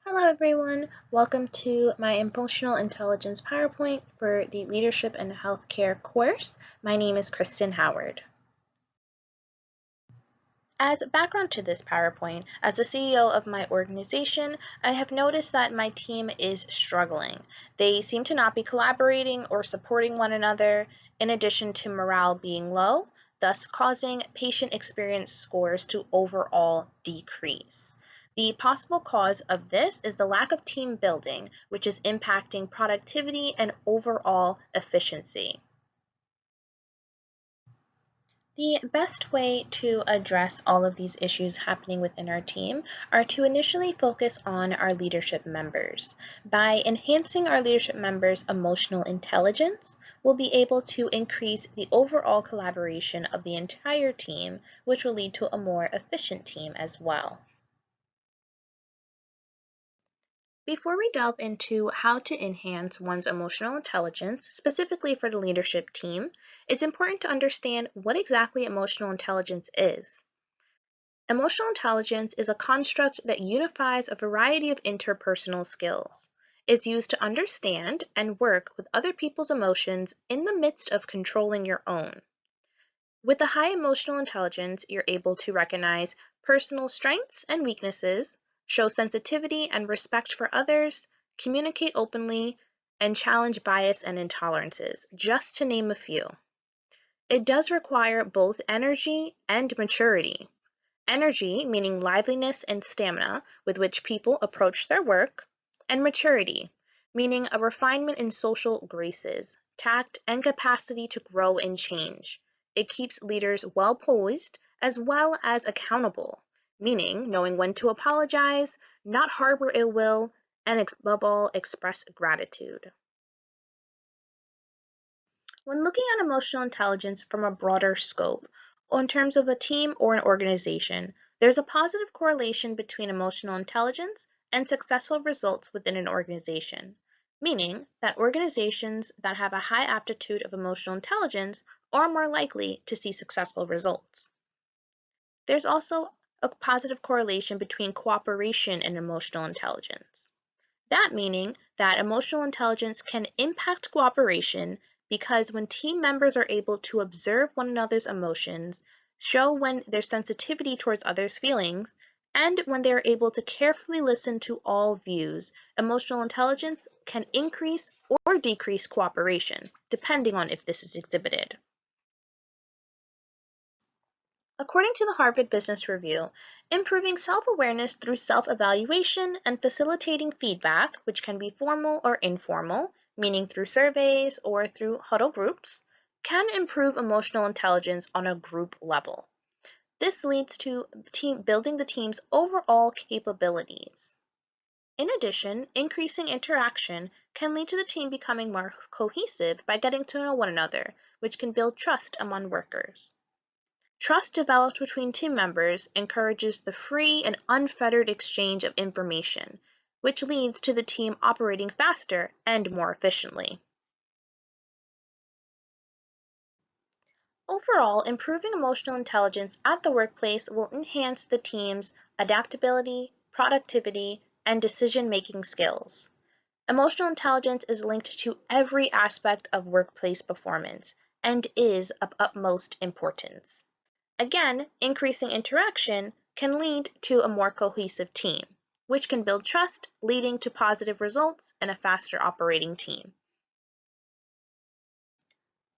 Hello everyone, welcome to my Emotional Intelligence PowerPoint for the Leadership and Healthcare course. My name is Kristen Howard. As background to this PowerPoint, as the CEO of my organization, I have noticed that my team is struggling. They seem to not be collaborating or supporting one another, in addition to morale being low, thus causing patient experience scores to overall decrease. The possible cause of this is the lack of team building, which is impacting productivity and overall efficiency. The best way to address all of these issues happening within our team are to initially focus on our leadership members. By enhancing our leadership members' emotional intelligence, we'll be able to increase the overall collaboration of the entire team, which will lead to a more efficient team as well. Before we delve into how to enhance one's emotional intelligence, specifically for the leadership team, it's important to understand what exactly emotional intelligence is. Emotional intelligence is a construct that unifies a variety of interpersonal skills. It's used to understand and work with other people's emotions in the midst of controlling your own. With a high emotional intelligence, you're able to recognize personal strengths and weaknesses, show sensitivity and respect for others, communicate openly, and challenge bias and intolerances, just to name a few. It does require both energy and maturity. Energy, meaning liveliness and stamina with which people approach their work, and maturity, meaning a refinement in social graces, tact, and capacity to grow and change. It keeps leaders well poised as well as accountable, meaning knowing when to apologize, not harbor ill will, and above all, express gratitude. When looking at emotional intelligence from a broader scope, or in terms of a team or an organization, there's a positive correlation between emotional intelligence and successful results within an organization, meaning that organizations that have a high aptitude of emotional intelligence are more likely to see successful results. There's also a positive correlation between cooperation and emotional intelligence. That meaning that emotional intelligence can impact cooperation because when team members are able to observe one another's emotions, show when their sensitivity towards others' feelings, and when they are able to carefully listen to all views, emotional intelligence can increase or decrease cooperation, depending on if this is exhibited. According to the Harvard Business Review, improving self-awareness through self-evaluation and facilitating feedback, which can be formal or informal, meaning through surveys or through huddle groups, can improve emotional intelligence on a group level. This leads to building the team's overall capabilities. In addition, increasing interaction can lead to the team becoming more cohesive by getting to know one another, which can build trust among workers. Trust developed between team members encourages the free and unfettered exchange of information, which leads to the team operating faster and more efficiently. Overall, improving emotional intelligence at the workplace will enhance the team's adaptability, productivity, and decision-making skills. Emotional intelligence is linked to every aspect of workplace performance and is of utmost importance. Again, increasing interaction can lead to a more cohesive team, which can build trust, leading to positive results and a faster operating team.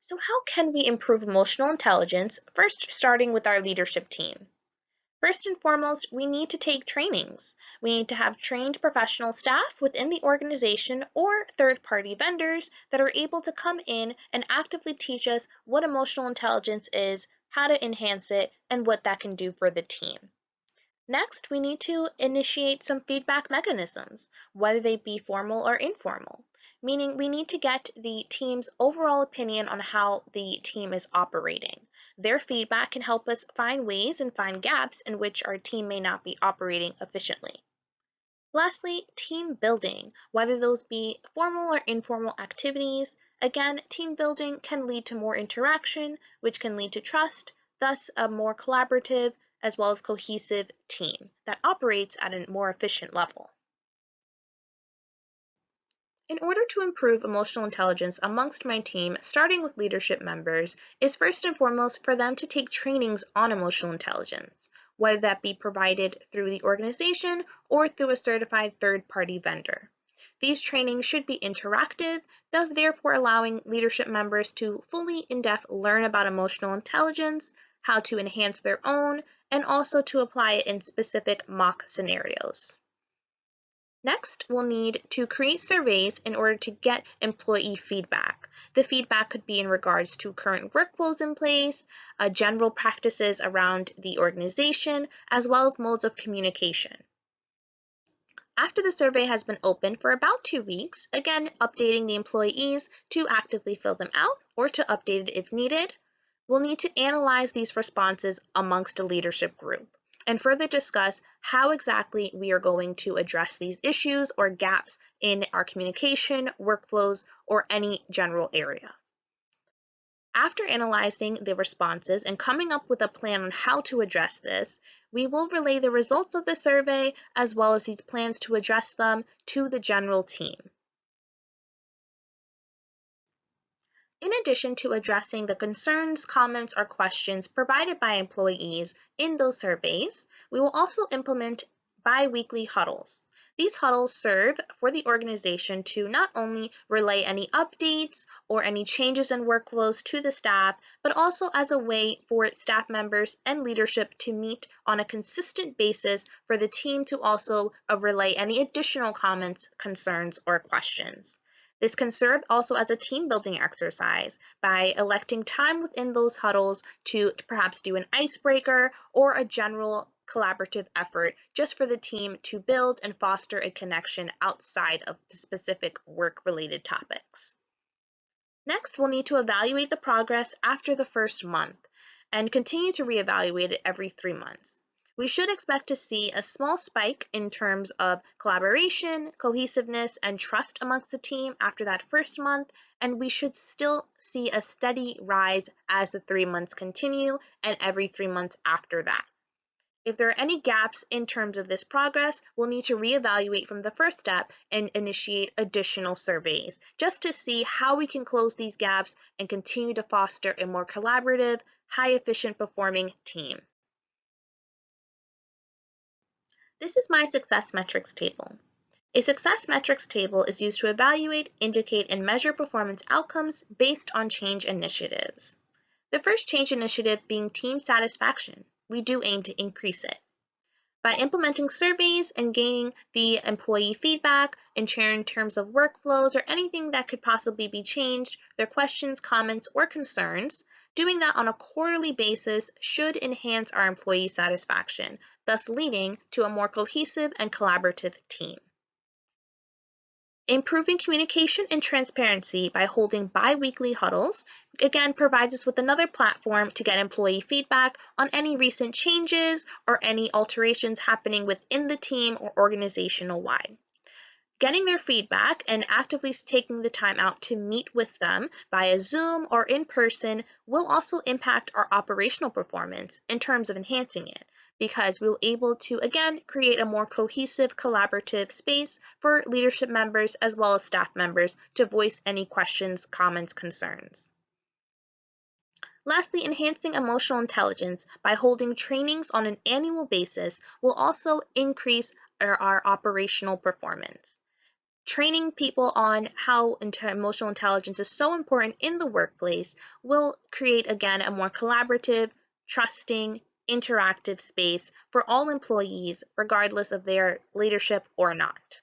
So how can we improve emotional intelligence? First, starting with our leadership team. First and foremost, we need to take trainings. We need to have trained professional staff within the organization or third-party vendors that are able to come in and actively teach us what emotional intelligence is, how to enhance it, and what that can do for the team. Next, we need to initiate some feedback mechanisms, whether they be formal or informal, meaning we need to get the team's overall opinion on how the team is operating. Their feedback can help us find ways and find gaps in which our team may not be operating efficiently. Lastly, team building, whether those be formal or informal activities. Again, team building can lead to more interaction, which can lead to trust, thus a more collaborative as well as cohesive team that operates at a more efficient level. In order to improve emotional intelligence amongst my team, starting with leadership members is first and foremost for them to take trainings on emotional intelligence, whether that be provided through the organization or through a certified third-party vendor. These trainings should be interactive, thus therefore allowing leadership members to fully in-depth learn about emotional intelligence, how to enhance their own, and also to apply it in specific mock scenarios. Next, we'll need to create surveys in order to get employee feedback. The feedback could be in regards to current workflows in place, general practices around the organization, as well as modes of communication. After the survey has been open for about 2 weeks, again updating the employees to actively fill them out or to update it if needed, we'll need to analyze these responses amongst a leadership group and further discuss how exactly we are going to address these issues or gaps in our communication, workflows, or any general area. After analyzing the responses and coming up with a plan on how to address this, we will relay the results of the survey as well as these plans to address them to the general team. In addition to addressing the concerns, comments, or questions provided by employees in those surveys, we will also implement bi-weekly huddles. These huddles serve for the organization to not only relay any updates or any changes in workflows to the staff, but also as a way for staff members and leadership to meet on a consistent basis for the team to also relay any additional comments, concerns, or questions. This can serve also as a team building exercise by electing time within those huddles to perhaps do an icebreaker or a general collaborative effort just for the team to build and foster a connection outside of specific work-related topics. Next, we'll need to evaluate the progress after the first month and continue to reevaluate it every 3 months. We should expect to see a small spike in terms of collaboration, cohesiveness, and trust amongst the team after that first month, and we should still see a steady rise as the 3 months continue and every 3 months after that. If there are any gaps in terms of this progress, we'll need to reevaluate from the first step and initiate additional surveys just to see how we can close these gaps and continue to foster a more collaborative, high-efficient performing team. This is my success metrics table. A success metrics table is used to evaluate, indicate, and measure performance outcomes based on change initiatives. The first change initiative being team satisfaction. We do aim to increase it. By implementing surveys and gaining the employee feedback and sharing in terms of workflows or anything that could possibly be changed, their questions, comments, or concerns, doing that on a quarterly basis should enhance our employee satisfaction, thus leading to a more cohesive and collaborative team. Improving communication and transparency by holding bi-weekly huddles, again, provides us with another platform to get employee feedback on any recent changes or any alterations happening within the team or organizational-wide. Getting their feedback and actively taking the time out to meet with them via Zoom or in person will also impact our operational performance in terms of enhancing it, because we'll be able to, again, create a more cohesive, collaborative space for leadership members as well as staff members to voice any questions, comments, concerns. Lastly, enhancing emotional intelligence by holding trainings on an annual basis will also increase our operational performance. Training people on how emotional intelligence is so important in the workplace will create, again, a more collaborative, trusting, interactive space for all employees, regardless of their leadership or not.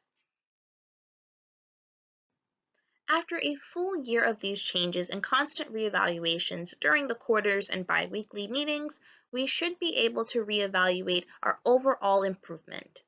After a full year of these changes and constant reevaluations during the quarters and bi-weekly meetings, we should be able to reevaluate our overall improvement.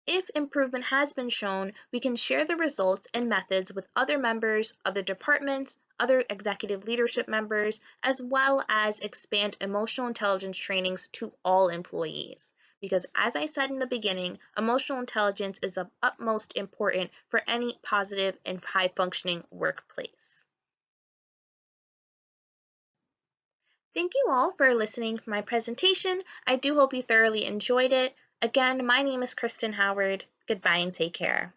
If improvement has been shown, we can share the results and methods with other members, other departments, other executive leadership members, as well as expand emotional intelligence trainings to all employees. Because as I said in the beginning, emotional intelligence is of utmost importance for any positive and high-functioning workplace. Thank you all for listening to my presentation. I do hope you thoroughly enjoyed it. Again, my name is Kristen Howard. Goodbye and take care.